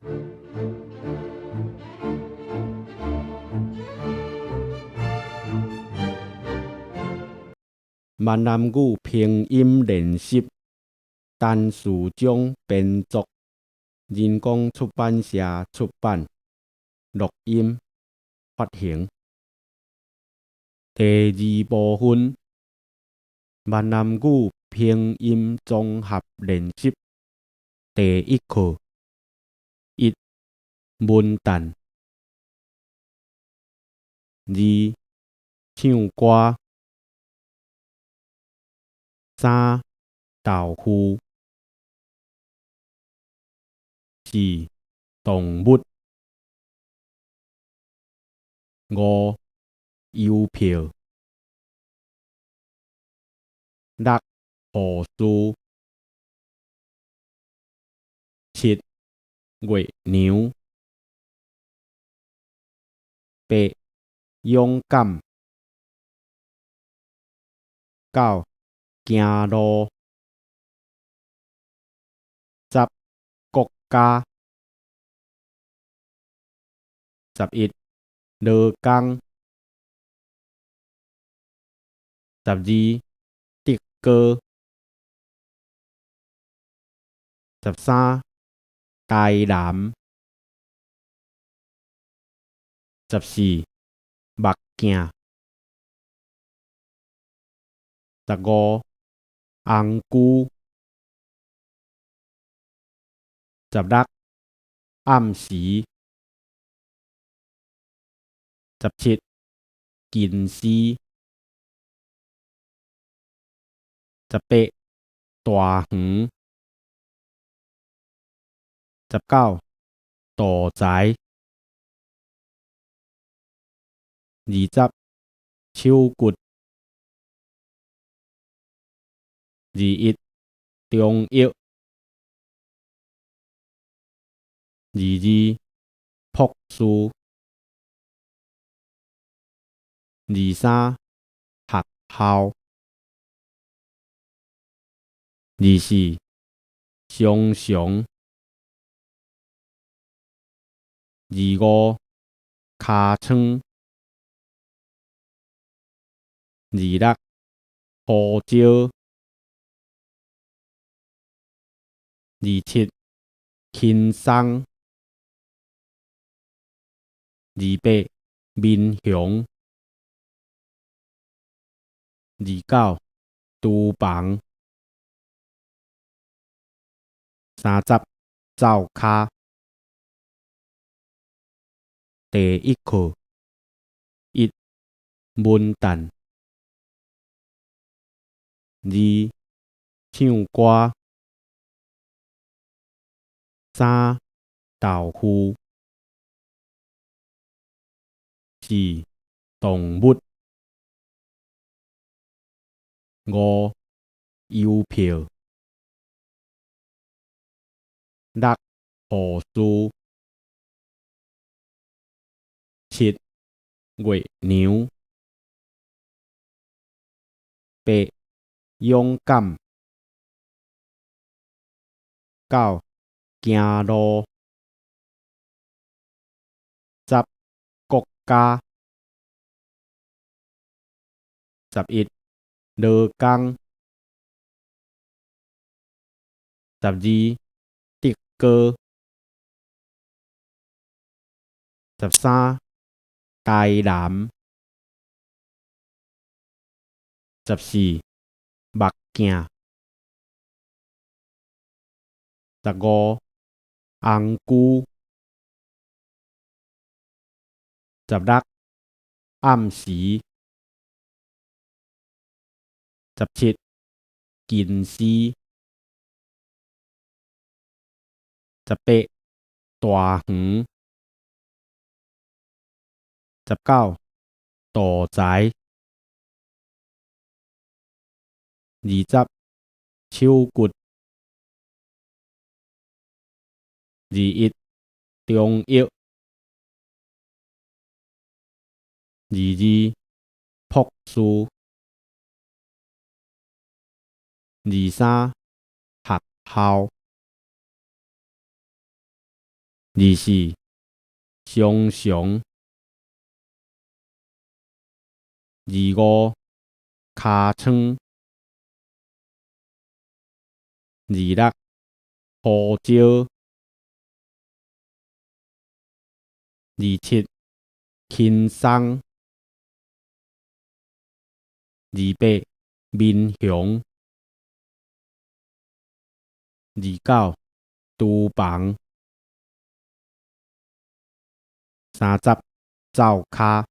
闽南语拼音练习单词中编作人工出版社出版、录音、发行。第二部分闽南语拼音综合练习第一课一文旦二唱歌三豆腐四动物五邮票六护士七月娘八勇敢九行路十国家11劳工12德哥13台南14目鏡15紅菇16暗時17近視18大園19大財20手骨21中藥22朴素23學校24常常25尻川26胡椒27輕鬆28民雄29廚房30灶腳第一課一文旦二唱歌三豆腐四動物五郵票六護士七月娘八勇敢九行路十國家11勞工12德哥13台南14目鏡15紅菇16暗時17近視18大園19大財20手骨21中藥22朴素23學校24常常25尻川26胡椒27輕鬆28面紅29廚房30灶跤